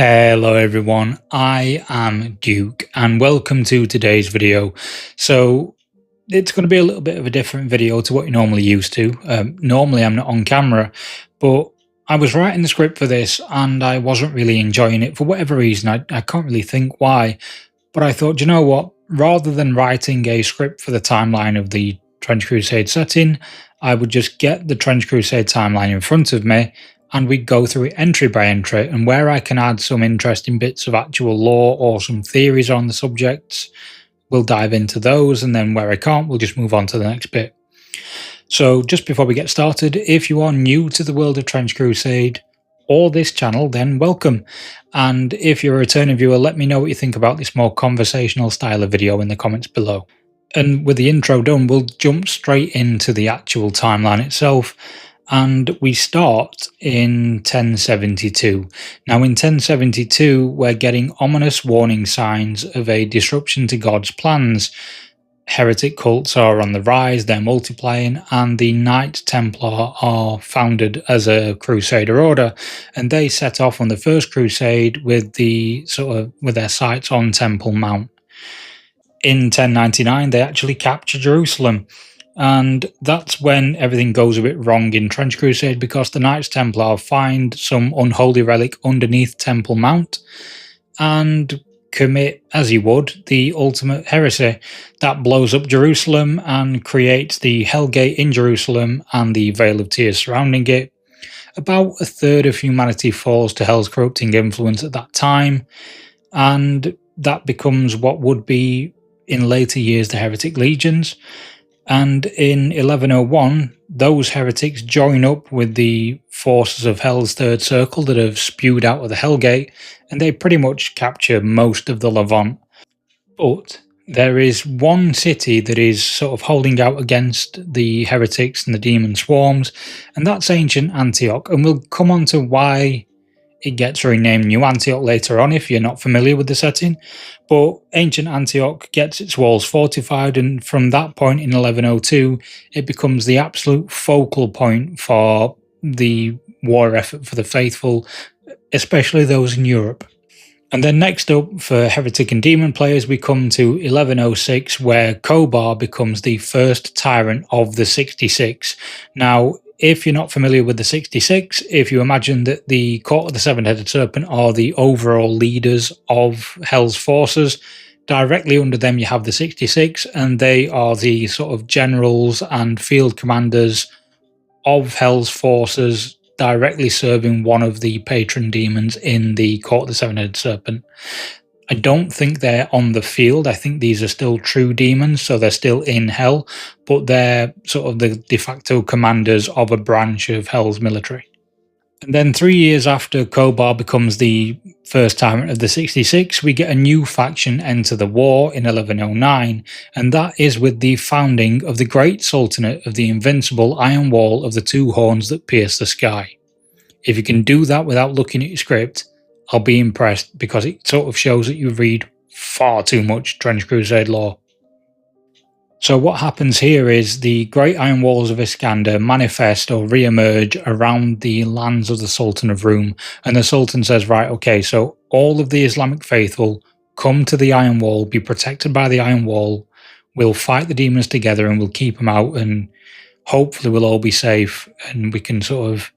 Hello everyone, I am Duke and welcome to today's video. So it's going to be a little bit of a different video to what you're normally used to. Normally I'm not on camera, but I was writing the script for this and I wasn't really enjoying it for whatever reason. I can't really think why, but I thought, you know what, rather than writing a script for the timeline of the Trench Crusade setting, I would just get the Trench Crusade timeline in front of me and we go through it entry by entry, and where I can add some interesting bits of actual lore or some theories on the subjects, we'll dive into those, and then where I can't, we'll just move on to the next bit. So just before we get started, if you are new to the world of Trench Crusade or this channel, then welcome. And if you're a returning viewer, let me know what you think about this more conversational style of video in the comments below. And with the intro done, we'll jump straight into the actual timeline itself. And we start in 1072. Now in 1072, we're getting ominous warning signs of a disruption to God's plans. Heretic cults are on the rise, they're multiplying, and the Knights Templar are founded as a Crusader order, and they set off on the first crusade with their sights on Temple Mount. In 1099, they actually capture Jerusalem. And that's when everything goes a bit wrong in Trench Crusade, because the Knights Templar find some unholy relic underneath Temple Mount and commit, as you would, the ultimate heresy that blows up Jerusalem and creates the Hellgate in Jerusalem and the Veil of Tears surrounding it. About a third of humanity falls to Hell's corrupting influence at that time, and that becomes what would be in later years the Heretic Legions. And in 1101, those heretics join up with the forces of Hell's Third Circle that have spewed out of the Hellgate, and they pretty much capture most of the Levant. But there is one city that is sort of holding out against the heretics and the demon swarms, and that's ancient Antioch. And we'll come on to why it gets renamed New Antioch later on if you're not familiar with the setting. But ancient Antioch gets its walls fortified, and from that point in 1102 it becomes the absolute focal point for the war effort for the faithful, especially those in Europe. And then next up, for heretic and demon players, we come to 1106, where Kobar becomes the first tyrant of the 66. Now, if you're not familiar with the 66, if you imagine that the Court of the Seven-Headed Serpent are the overall leaders of Hell's forces, directly under them you have the 66, and they are the sort of generals and field commanders of Hell's forces, directly serving one of the patron demons in the Court of the Seven-Headed Serpent. I don't think they're on the field. I think these are still true demons, so they're still in Hell, but they're sort of the de facto commanders of a branch of Hell's military. And then 3 years after Kobar becomes the first tyrant of the 66, we get a new faction enter the war in 1109, and that is with the founding of the Great Sultanate of the invincible Iron Wall of the Two Horns that pierce the sky. If you can do that without looking at your script, I'll be impressed, because it sort of shows that you read far too much Trench Crusade lore. So what happens here is the Great Iron Walls of Iskander manifest or re-emerge around the lands of the Sultan of Rum, and the Sultan says, right, okay, so all of the Islamic faithful come to the Iron Wall, be protected by the Iron Wall, we'll fight the demons together and we'll keep them out, and hopefully we'll all be safe and we can sort of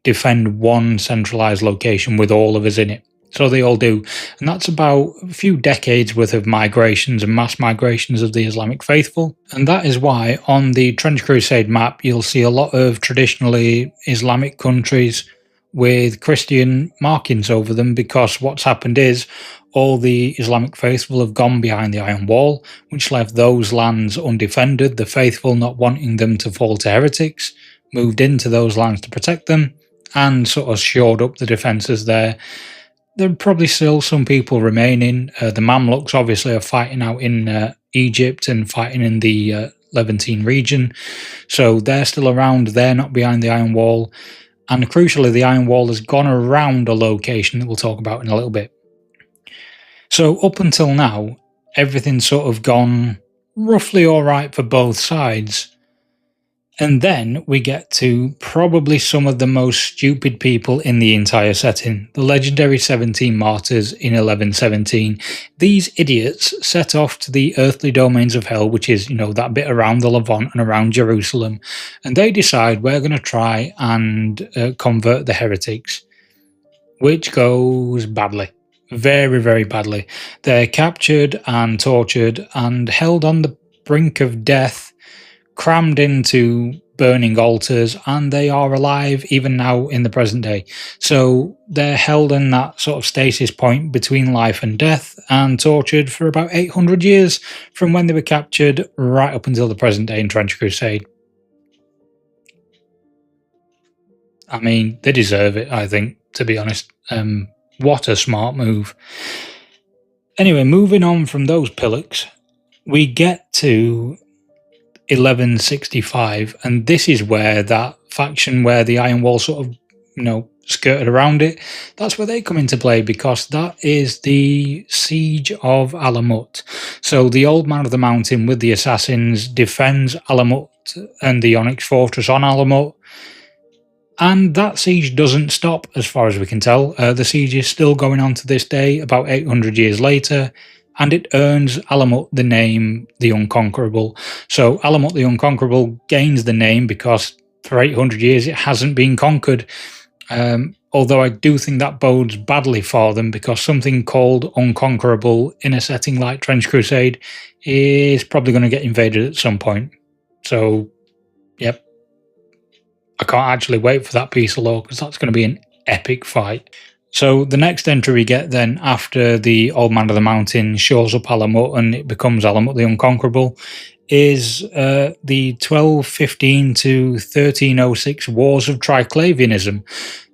defend one centralized location with all of us in it. So they all do, and that's about a few decades worth of migrations and mass migrations of the Islamic faithful. And that is why on the Trench Crusade map you'll see a lot of traditionally Islamic countries with Christian markings over them, because what's happened is all the Islamic faithful have gone behind the Iron Wall, which left those lands undefended. The faithful, not wanting them to fall to heretics, moved into those lands to protect them and sort of shored up the defences there. There are probably still some people remaining. The Mamluks obviously are fighting out in Egypt and fighting in the Levantine region, so they're still around. They're not behind the Iron Wall, and crucially the Iron Wall has gone around a location that we'll talk about in a little bit. So up until now, everything's sort of gone roughly alright for both sides. And then we get to probably some of the most stupid people in the entire setting, the legendary 17 martyrs in 1117. These idiots set off to the earthly domains of hell, which is, that bit around the Levant and around Jerusalem, and they decide we're going to try and convert the heretics, which goes badly. Very, very badly. They're captured and tortured and held on the brink of death, crammed into burning altars, and they are alive even now in the present day. So they're held in that sort of stasis point between life and death and tortured for about 800 years from when they were captured right up until the present day in Trench Crusade. I mean, they deserve it, I think, to be honest. What a smart move. Anyway, moving on from those pillocks, we get to 1165, and this is where that faction where the Iron Wall sort of, skirted around it, that's where they come into play, because that is the Siege of Alamut. So the Old Man of the Mountain with the assassins defends Alamut and the Onyx Fortress on Alamut, and that siege doesn't stop as far as we can tell. The siege is still going on to this day, about 800 years later, and it earns Alamut the name the Unconquerable. So Alamut the Unconquerable gains the name because for 800 years it hasn't been conquered. Although I do think that bodes badly for them, because something called Unconquerable in a setting like Trench Crusade is probably going to get invaded at some point. So, yep. I can't actually wait for that piece of lore, because that's going to be an epic fight. So the next entry we get then, after the Old Man of the Mountain shows up Alamut and it becomes Alamut the Unconquerable, is the 1215 to 1306 Wars of Triclavianism.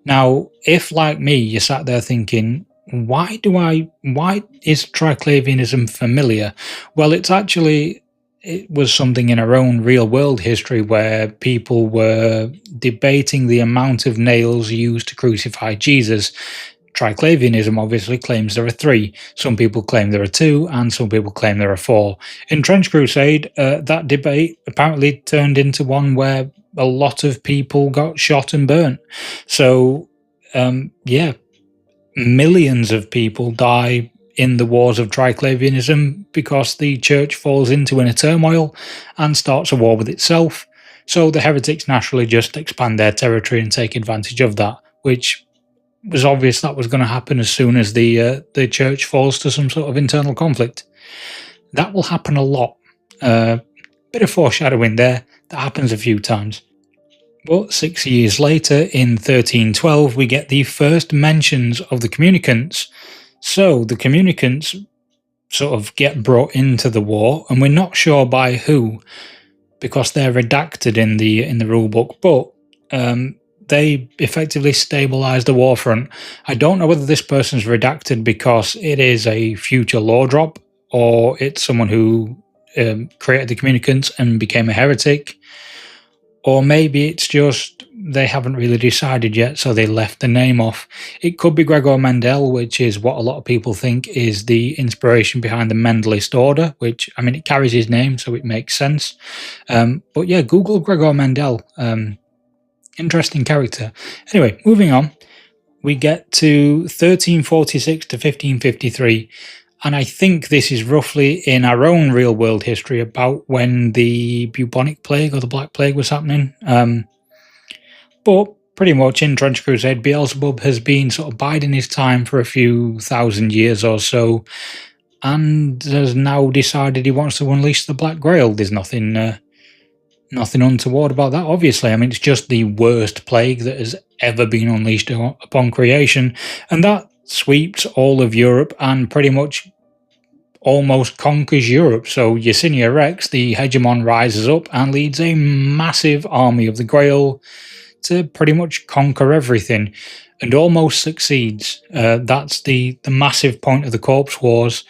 Now, if like me, you sat there thinking, why is Triclavianism familiar? Well, it was something in our own real world history where people were debating the amount of nails used to crucify Jesus. Triclavianism obviously claims there are 3. Some people claim there are 2, and some people claim there are 4. In Trench Crusade, that debate apparently turned into one where a lot of people got shot and burnt. So, millions of people die in the wars of Triclavianism because the church falls into inner turmoil and starts a war with itself. So the heretics naturally just expand their territory and take advantage of that, which was obvious that was going to happen as soon as the church falls to some sort of internal conflict. That will happen a lot. Bit of foreshadowing there. That happens a few times. But 6 years later, in 1312, we get the first mentions of the communicants. So the communicants sort of get brought into the war, and we're not sure by who, because they're redacted in the rulebook, but they effectively stabilize the war front. I don't know whether this person's redacted because it is a future lore drop, or it's someone who created the communicants and became a heretic, or maybe it's just they haven't really decided yet, so they left the name off. It could be Gregor Mendel, which is what a lot of people think is the inspiration behind the Mendelist order, which, I mean, it carries his name, so it makes sense. But yeah, Google Gregor Mendel. Interesting character. Anyway, moving on, we get to 1346 to 1553. And I think this is roughly in our own real world history about when the bubonic plague or the Black Plague was happening. But pretty much in Trench Crusade, Beelzebub has been sort of biding his time for a few thousand years or so, and has now decided he wants to unleash the Black Grail. There's nothing untoward about that, obviously. I mean, it's just the worst plague that has ever been unleashed upon creation, and that sweeps all of Europe and pretty much almost conquers Europe. So Yersinia Rex, the hegemon, rises up and leads a massive army of the Grail to pretty much conquer everything, and almost succeeds. That's the massive point of the Corpse Wars.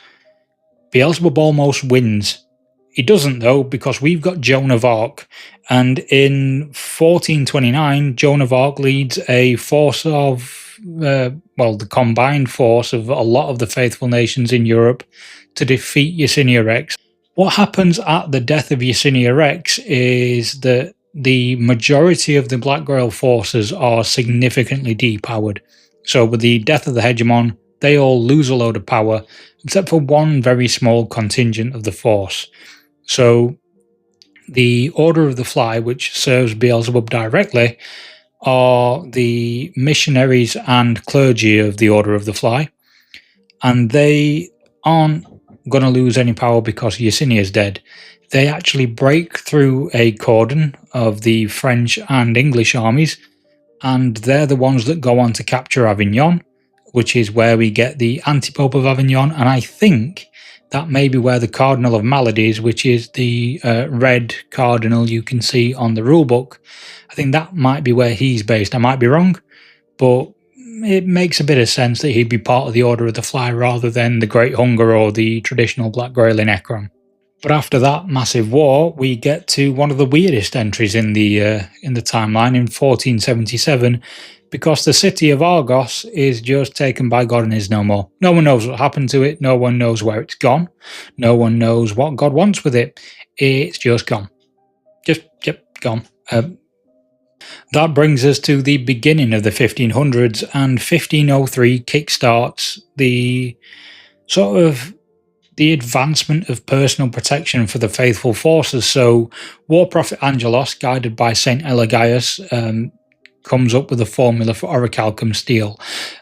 Beelzebub almost wins. He doesn't, though, because we've got Joan of Arc, and in 1429, Joan of Arc leads a force of, the combined force of a lot of the faithful nations in Europe to defeat Yersinia Rex. What happens at the death of Yersinia Rex is that the majority of the Black Grail forces are significantly depowered. So with the death of the hegemon, they all lose a load of power, except for one very small contingent of the force. So the Order of the Fly, which serves Beelzebub directly, are the missionaries and clergy of the Order of the Fly, and they aren't going to lose any power because Yersinia dead. They actually break through a cordon of the French and English armies, and they're the ones that go on to capture Avignon, which is where we get the Antipope of Avignon, and I think that may be where the Cardinal of Maladies, which is the red cardinal you can see on the rulebook, I think that might be where he's based. I might be wrong, but it makes a bit of sense that he'd be part of the Order of the Fly rather than the Great Hunger or the traditional Black Grail in Ekron. But after that massive war, we get to one of the weirdest entries in the timeline in 1477, because the city of Argos is just taken by God and is no more. No one knows what happened to it. No one knows where it's gone. No one knows what God wants with it. It's just gone. Just, yep, gone. That brings us to the beginning of the 1500s, and 1503 kickstarts the sort of the advancement of personal protection for the faithful forces. So War Prophet Angelos, guided by Saint Eligius, comes up with a formula for orichalcum steel,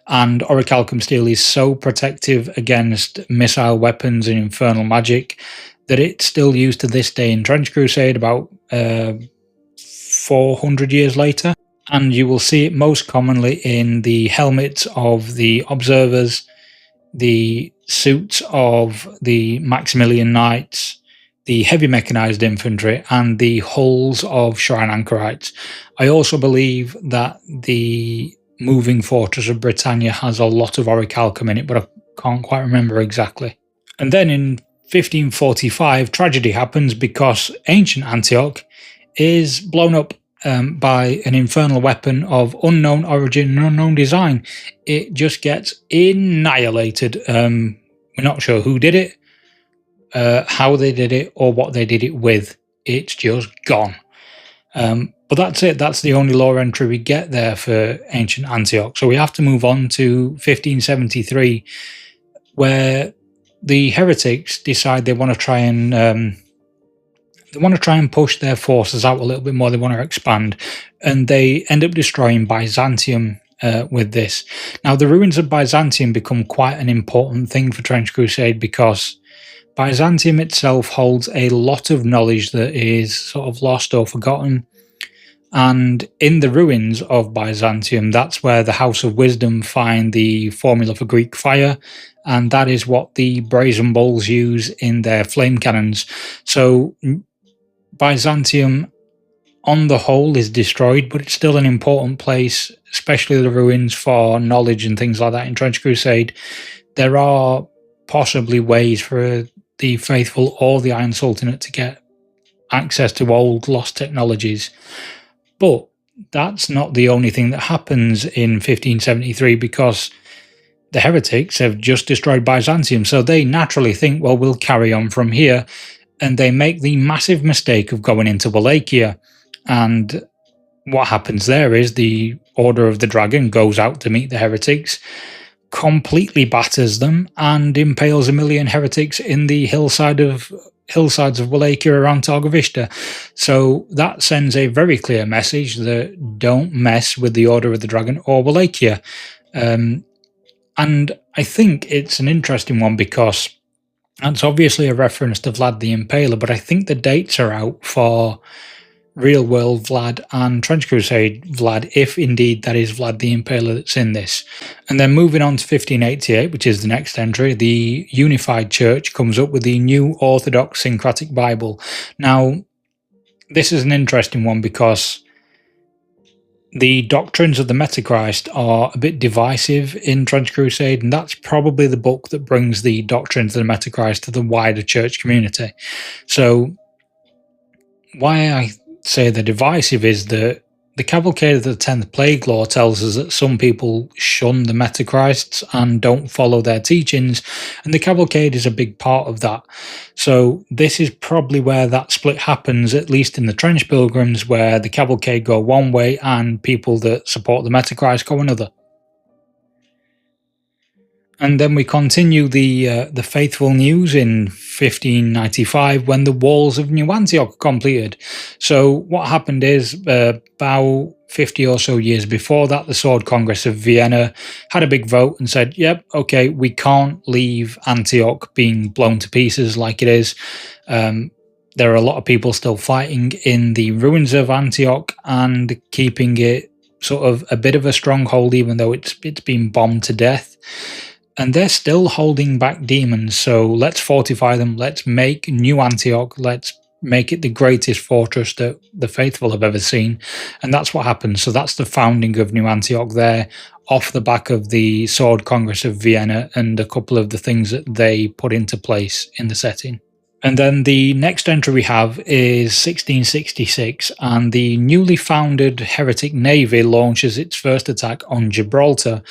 and orichalcum steel is so protective against missile weapons and infernal magic that it's still used to this day in Trench Crusade about 400 years later, and you will see it most commonly in the helmets of the observers, the suits of the Maximilian Knights, the heavy mechanized infantry, and the hulls of Shrine Anchorites. I also believe that the moving fortress of Britannia has a lot of orichalcum in it, but I can't quite remember exactly. And then in 1545, tragedy happens because ancient Antioch is blown up by an infernal weapon of unknown origin and unknown design. It just gets annihilated. We're not sure who did it, how they did it, or what they did it with. It's just gone. But that's it. That's the only lore entry we get there for ancient Antioch. So we have to move on to 1573, where the heretics decide they want to try and push their forces out a little bit more. They want to expand, and they end up destroying Byzantium with this. Now, the ruins of Byzantium become quite an important thing for Trench Crusade, because Byzantium itself holds a lot of knowledge that is sort of lost or forgotten. And in the ruins of Byzantium, that's where the House of Wisdom find the formula for Greek fire, and that is what the brazen bulls use in their flame cannons. So Byzantium on the whole is destroyed, but it's still an important place, especially the ruins, for knowledge and things like that in Trench Crusade. There are possibly ways for the faithful or the Iron Sultanate to get access to old lost technologies. But that's not the only thing that happens in 1573, because the heretics have just destroyed Byzantium, so they naturally think, well, we'll carry on from here. And they make the massive mistake of going into Wallachia. And what happens there is the Order of the Dragon goes out to meet the heretics, completely batters them, and impales 1 million heretics in the hillsides of Wallachia around Targovishta. So that sends a very clear message that don't mess with the Order of the Dragon or Wallachia. And I think it's an interesting one, because that's obviously a reference to Vlad the Impaler, but I think the dates are out for Real World Vlad and Trench Crusade Vlad, if indeed that is Vlad the Impaler that's in this. And then moving on to 1588, which is the next entry, the Unified Church comes up with the New Orthodox Syncretic Bible. Now, this is an interesting one, because the doctrines of the Metachrist are a bit divisive in Trench Crusade, and that's probably the book that brings the doctrines of the Metachrist to the wider church community. So why I say they're divisive is that The Cavalcade of the 10th Plague Law tells us that some people shun the Metachrists and don't follow their teachings, and the Cavalcade is a big part of that. So this is probably where that split happens, at least in the Trench Pilgrims, where the Cavalcade go one way and people that support the Metachrist go another. And then we continue the faithful news in 1595 when the walls of New Antioch completed. So what happened is about 50 or so years before that, the Sword Congress of Vienna had a big vote and said, yep, okay, we can't leave Antioch being blown to pieces like it is. There are a lot of people still fighting in the ruins of Antioch and keeping it sort of a bit of a stronghold, even though it's been bombed to death. And they're still holding back demons, so let's fortify them, let's make New Antioch, let's make it the greatest fortress that the faithful have ever seen. And that's what happened. So that's the founding of New Antioch there, off the back of the Sword Congress of Vienna and a couple of the things that they put into place in the setting. And then the next entry we have is 1666, and the newly founded heretic navy launches its first attack on Gibraltar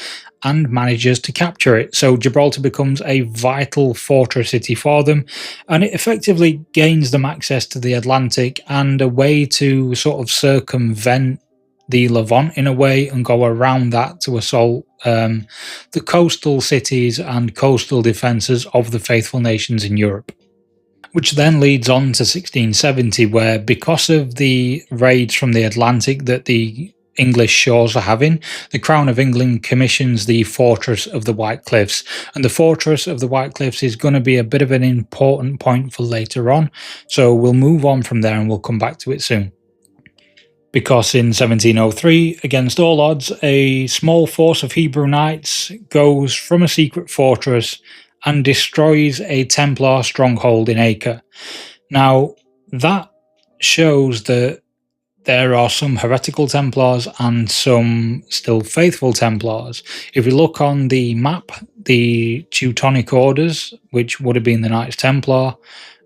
and manages to capture it. So Gibraltar becomes a vital fortress city for them, and it effectively gains them access to the Atlantic and a way to sort of circumvent the Levant in a way and go around that to assault the coastal cities and coastal defences of the faithful nations in Europe. Which then leads on to 1670, where because of the raids from the Atlantic that the English shores are having, the Crown of England commissions the Fortress of the White Cliffs. And the Fortress of the White Cliffs is going to be a bit of an important point for later on. So we'll move on from there and we'll come back to it soon. Because in 1703, against all odds, a small force of Hebrew Knights goes from a secret fortress and destroys a Templar stronghold in Acre. Now, that shows that there are some heretical Templars and some still faithful Templars. If you look on the map, the Teutonic orders, which would have been the Knights Templar,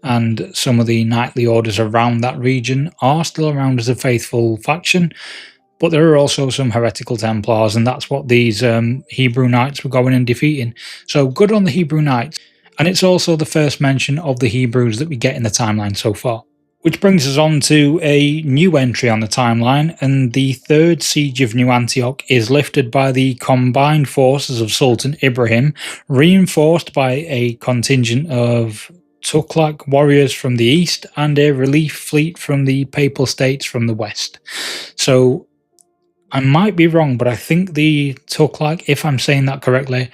and some of the knightly orders around that region are still around as a faithful faction. But there are also some heretical Templars, and that's what these Hebrew Knights were going and defeating. So good on the Hebrew Knights. And it's also the first mention of the Hebrews that we get in the timeline so far. Which brings us on to a new entry on the timeline, and the third siege of New Antioch is lifted by the combined forces of Sultan Ibrahim, reinforced by a contingent of Tughlaq warriors from the east and a relief fleet from the Papal States from the west. So I might be wrong, but I think the Tughlaq, if I'm saying that correctly,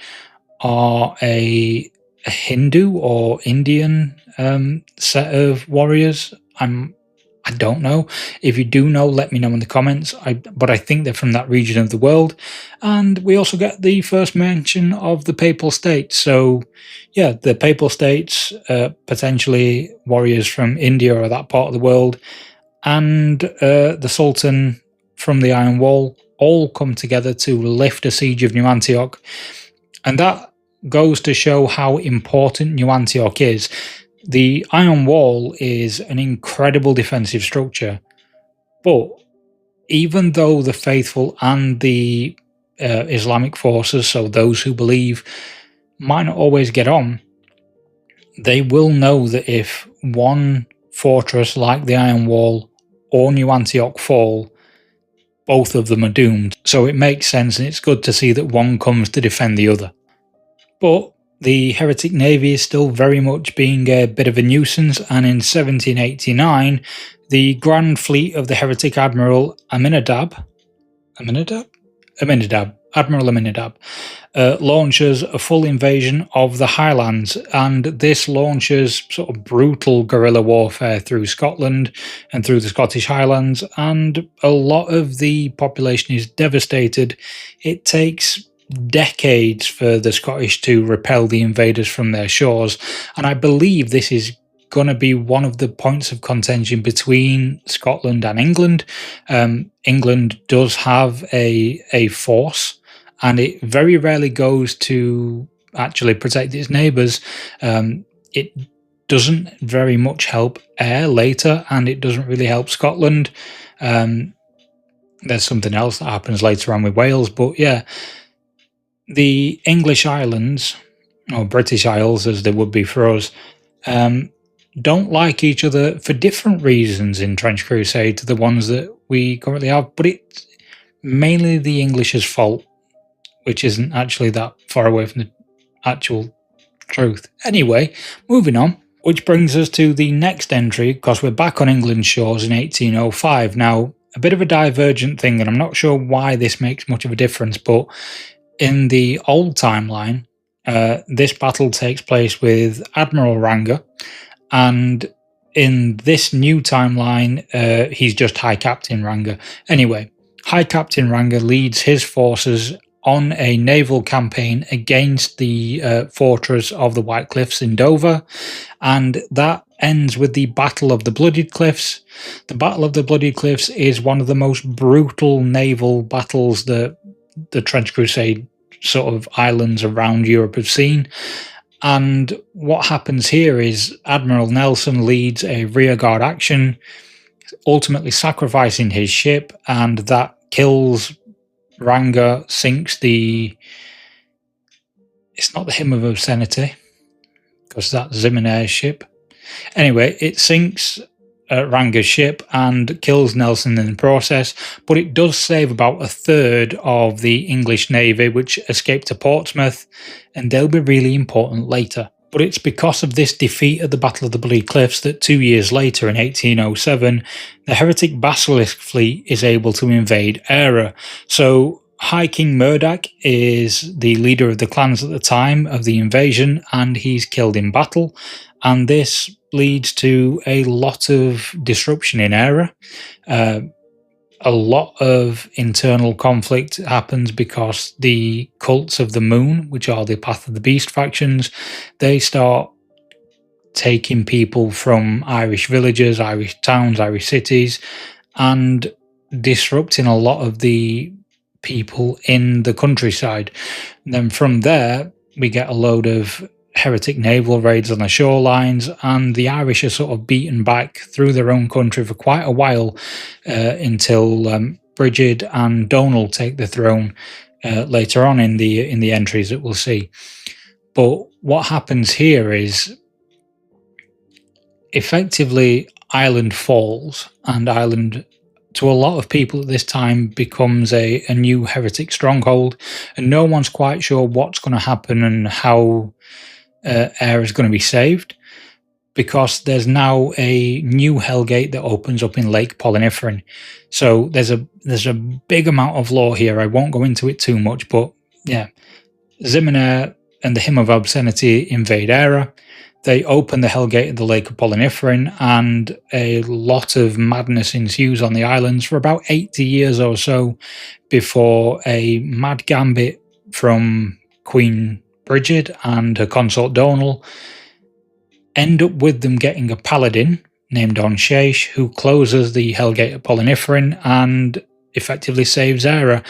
are a Hindu or Indian set of warriors. I don't know. If you do know, let me know in the comments. But I think they're from that region of the world. And we also get the first mention of the Papal States. So yeah, the Papal States, potentially warriors from India or that part of the world, and the Sultan from the Iron Wall all come together to lift a siege of New Antioch. And that goes to show how important New Antioch is. The Iron Wall is an incredible defensive structure, but even though the faithful and the Islamic forces, so those who believe, might not always get on, they will know that if one fortress like the Iron Wall or New Antioch fall, both of them are doomed. So it makes sense, and it's good to see that one comes to defend the other. But the heretic navy is still very much being a bit of a nuisance, and in 1789, the Grand Fleet of the heretic Admiral Admiral Aminadab launches a full invasion of the Highlands, and this launches sort of brutal guerrilla warfare through Scotland and through the Scottish Highlands, and a lot of the population is devastated. It takes decades for the Scottish to repel the invaders from their shores, and I believe this is going to be one of the points of contention between Scotland and England. England does have a force, and it very rarely goes to actually protect its neighbours. It doesn't very much help air later, and it doesn't really help Scotland. there's something else that happens later on with Wales. But yeah, the English islands, or British Isles as they would be for us, don't like each other for different reasons in Trench Crusade to the ones that we currently have, but it's mainly the English's fault, which isn't actually that far away from the actual truth. Anyway, moving on, which brings us to the next entry, because we're back on England's shores in 1805. Now, a bit of a divergent thing, and I'm not sure why this makes much of a difference, but in the old timeline, this battle takes place with Admiral Ranger, and in this new timeline, he's just High Captain Ranger. Anyway, High Captain Ranger leads his forces on a naval campaign against the fortress of the White Cliffs in Dover, and that ends with the Battle of the Bloodied Cliffs. The Battle of the Bloodied Cliffs is one of the most brutal naval battles that the Trench Crusade sort of islands around Europe have seen. And what happens here is Admiral Nelson leads a rearguard action, ultimately sacrificing his ship, and that kills Ranger, sinks the... It's not the Hymn of Obscenity, because that's Zimener's ship. Anyway, it sinks Ranger's ship and kills Nelson in the process, but it does save about a third of the English Navy, which escaped to Portsmouth, and they'll be really important later. But it's because of this defeat at the Battle of the Bloody Cliffs that 2 years later, in 1807, the heretic Basilisk fleet is able to invade Eire. So High King Murdoch is the leader of the clans at the time of the invasion, and he's killed in battle, and this leads to a lot of disruption in Eire. A lot of internal conflict happens because the cults of the moon, which are the Path of the Beast factions, they start taking people from Irish villages, Irish towns, Irish cities, and disrupting a lot of the people in the countryside. And then from there, we get a load of heretic naval raids on the shorelines, and the Irish are sort of beaten back through their own country for quite a while until Brigid and Donald take the throne later on in the entries that we'll see. But what happens here is effectively Ireland falls, and Ireland, to a lot of people at this time, becomes a new heretic stronghold, and no one's quite sure what's going to happen and how Eire is going to be saved, because there's now a new Hellgate that opens up in Lake Polyniferin. So there's a big amount of lore here. I won't go into it too much, but yeah, Zimener and the Hymn of Obscenity invade Eire. They open the Hellgate at the Lake of Polyniferin, and a lot of madness ensues on the islands for about 80 years or so before a mad gambit from Queen Brigid and her consort Donal end up with them getting a paladin named Onshache, who closes the Hellgate at Polyniferin and effectively saves Eire,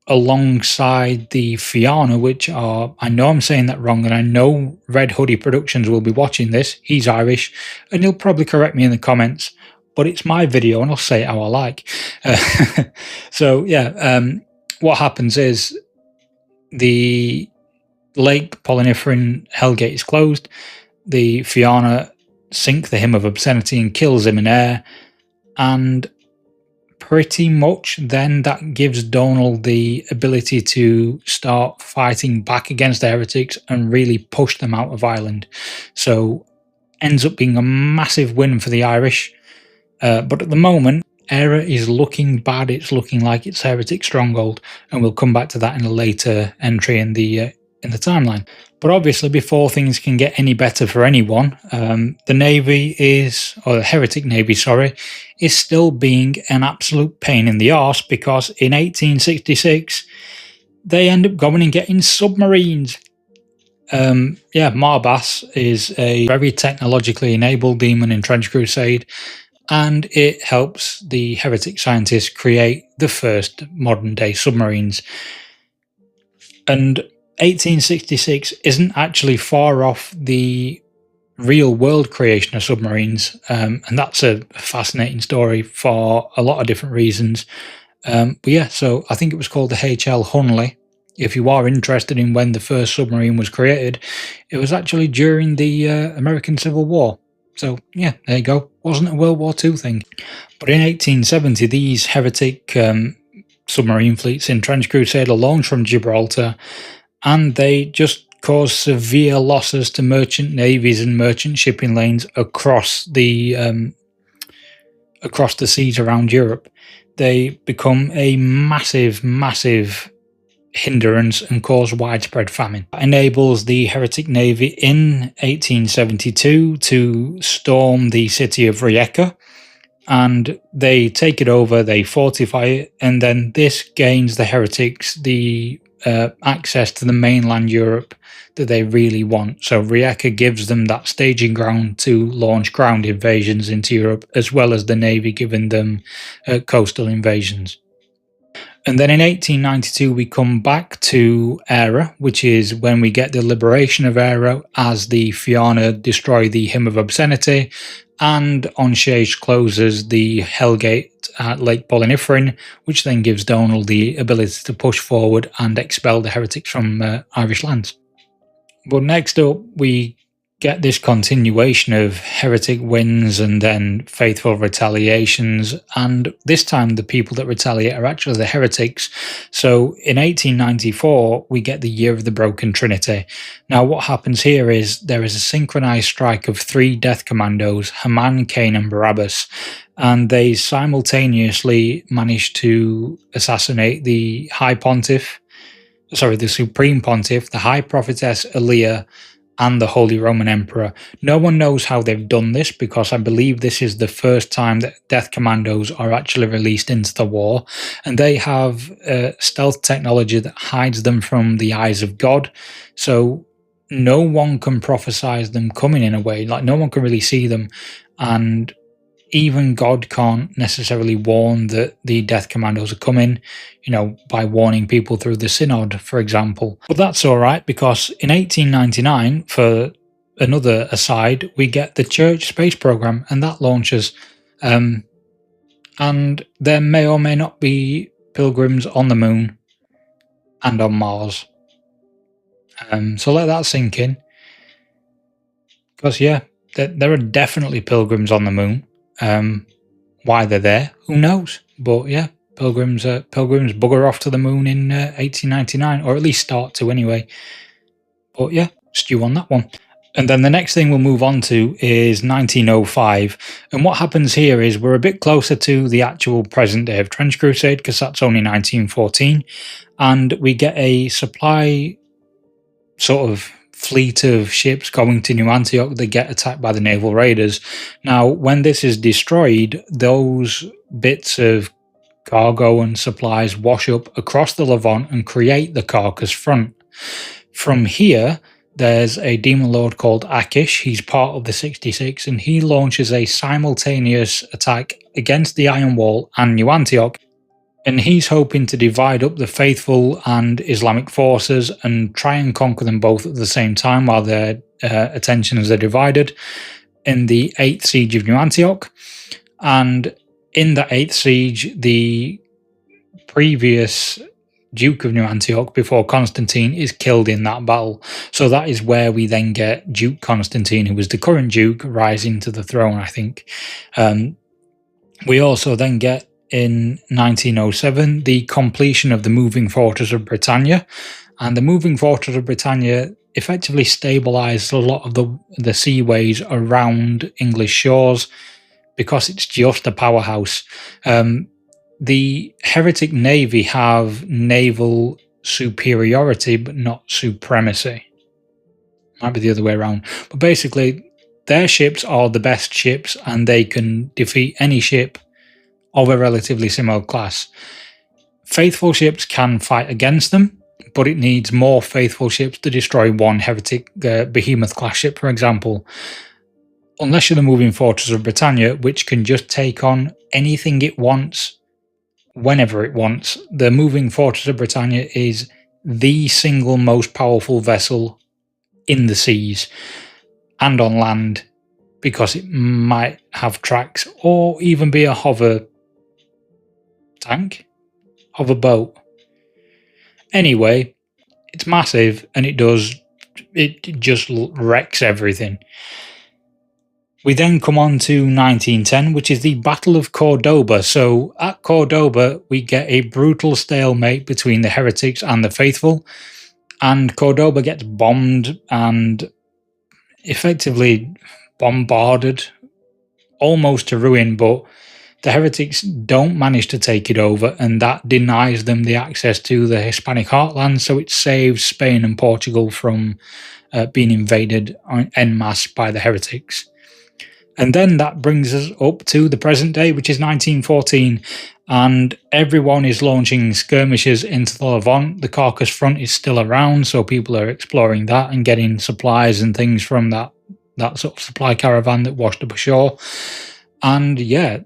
alongside the Fianna, which are, I know I'm saying that wrong, and I know Red Hoodie Productions will be watching this. He's Irish, and he'll probably correct me in the comments, but it's my video and I'll say it how I like. So yeah, what happens is the Lake Polyniferin Hellgate is closed. The Fianna sink the Hymn of Obscenity and kills him in Eire, and pretty much then that gives Donal the ability to start fighting back against the heretics and really push them out of Ireland. So ends up being a massive win for the Irish. But at the moment, Eire is looking bad. It's looking like it's heretic stronghold, and we'll come back to that in a later entry in the timeline. But obviously, before things can get any better for anyone, the Navy the Heretic Navy, sorry, is still being an absolute pain in the arse, because in 1866, they end up going and getting submarines. Marbas is a very technologically enabled demon in Trench Crusade, and it helps the heretic scientists create the first modern day submarines. And 1866 isn't actually far off the real world creation of submarines, and that's a fascinating story for a lot of different reasons. But yeah, so I think it was called the H.L. Hunley. If you are interested in when the first submarine was created, it was actually during the American Civil War. So yeah, there you go. Wasn't a World War II thing. But in 1870, these heretic submarine fleets in Trenchcrusadelore launched from Gibraltar, and they just caused severe losses to merchant navies and merchant shipping lanes across the seas around Europe. They become a massive, massive hindrance and cause widespread famine. That enables the heretic navy in 1872 to storm the city of Rijeka, and they take it over, they fortify it, and then this gains the heretics the access to the mainland Europe that they really want. So Rijeka gives them that staging ground to launch ground invasions into Europe, as well as the navy giving them coastal invasions. And then in 1892, we come back to Era, which is when we get the liberation of Era as the Fianna destroy the Hymn of Obscenity, and Onshaige closes the Hellgate at Lake Polynephrine, which then gives Donald the ability to push forward and expel the heretics from Irish lands. But next up, we get this continuation of heretic wins and then faithful retaliations, and this time the people that retaliate are actually the heretics. So in 1894 we get the Year of the Broken Trinity. Now what happens here is there is a synchronized strike of 3 death commandos, Haman, Cain and Barabbas, and they simultaneously manage to assassinate the Supreme Pontiff, the High Prophetess Elia, and the Holy Roman Emperor. No one knows how they've done this, because I believe this is the first time that Death Commandos are actually released into the war, and they have stealth technology that hides them from the eyes of God, so no one can prophesize them coming in a way, like no one can really see them, and even God can't necessarily warn that the Death Commandos are coming, by warning people through the Synod, for example. But that's all right, because in 1899, for another aside, we get the Church space program, and that launches. And there may or may not be pilgrims on the moon and on Mars. So let that sink in. Because, yeah, there are definitely pilgrims on the moon. Why they're there, who knows? But yeah, pilgrims bugger off to the moon in 1899, or at least start to anyway. But yeah, stew on that one. And then the next thing we'll move on to is 1905. And what happens here is we're a bit closer to the actual present day of Trench Crusade, because that's only 1914. And we get a supply sort of fleet of ships going to New Antioch that get attacked by the naval raiders. Now, when this is destroyed, those bits of cargo and supplies wash up across the Levant and create the Carcass Front. From here, there's a demon lord called Akish. He's part of the 66, and he launches a simultaneous attack against the Iron Wall and New Antioch. And he's hoping to divide up the faithful and Islamic forces and try and conquer them both at the same time while their attentions are divided in the 8th siege of New Antioch. And in the 8th siege, the previous Duke of New Antioch before Constantine is killed in that battle. So that is where we then get Duke Constantine, who was the current Duke, rising to the throne, I think. We also then get in 1907 the completion of the Moving Fortress of Britannia, and the Moving Fortress of Britannia effectively stabilized a lot of the seaways around English shores, because it's just a powerhouse. The heretic navy have naval superiority but not supremacy. Might be the other way around, but basically their ships are the best ships, and they can defeat any ship of a relatively similar class. Faithful ships can fight against them, but it needs more faithful ships to destroy one heretic behemoth class ship, for example. Unless you're the Moving Fortress of Britannia, which can just take on anything it wants, whenever it wants. The Moving Fortress of Britannia is the single most powerful vessel in the seas and on land, because it might have tracks or even be a hover tank. of a boat. Anyway, it's massive and it just wrecks everything. We then come on to 1910, which is the Battle of Cordoba. So at Cordoba, we get a brutal stalemate between the heretics and the faithful, and Cordoba gets bombed and effectively bombarded almost to ruin, but the heretics don't manage to take it over, and that denies them the access to the Hispanic heartland, so it saves Spain and Portugal from being invaded en masse by the heretics. And then that brings us up to the present day, which is 1914, and everyone is launching skirmishes into the Levant. The Carcass Front is still around, so people are exploring that and getting supplies and things from that sort of supply caravan that washed up ashore. And yeah,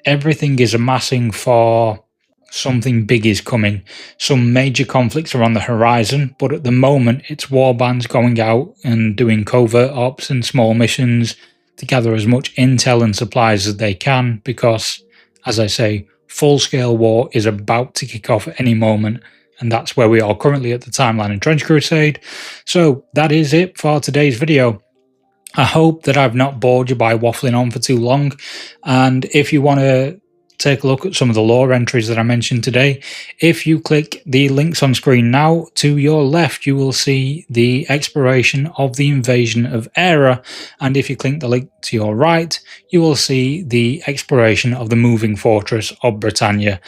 everything is amassing for something big is coming. Some major conflicts are on the horizon, but at the moment it's war bands going out and doing covert ops and small missions to gather as much intel and supplies as they can, because, as I say, full-scale war is about to kick off at any moment, and that's where we are currently at the timeline in Trench Crusade. So that is it for today's video. I hope that I've not bored you by waffling on for too long, and if you want to take a look at some of the lore entries that I mentioned today, if you click the links on screen now, to your left you will see the exploration of the invasion of Era, and if you click the link to your right you will see the exploration of the moving fortress of Britannia.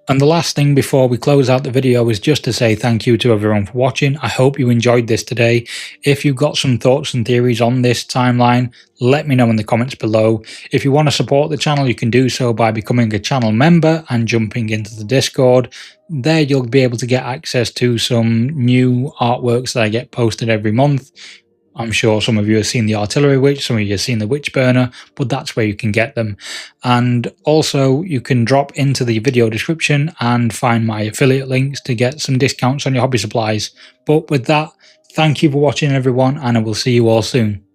And the last thing before we close out the video is just to say thank you to everyone for watching. I hope you enjoyed this today. If you've got some thoughts and theories on this timeline, let me know in the comments below. If you want to support the channel, you can do so by becoming a channel member and jumping into the Discord. There you'll be able to get access to some new artworks that I get posted every month. I'm sure some of you have seen the Artillery Witch, some of you have seen the Witch Burner, but that's where you can get them. And also you can drop into the video description and find my affiliate links to get some discounts on your hobby supplies. But with that, thank you for watching everyone, and I will see you all soon.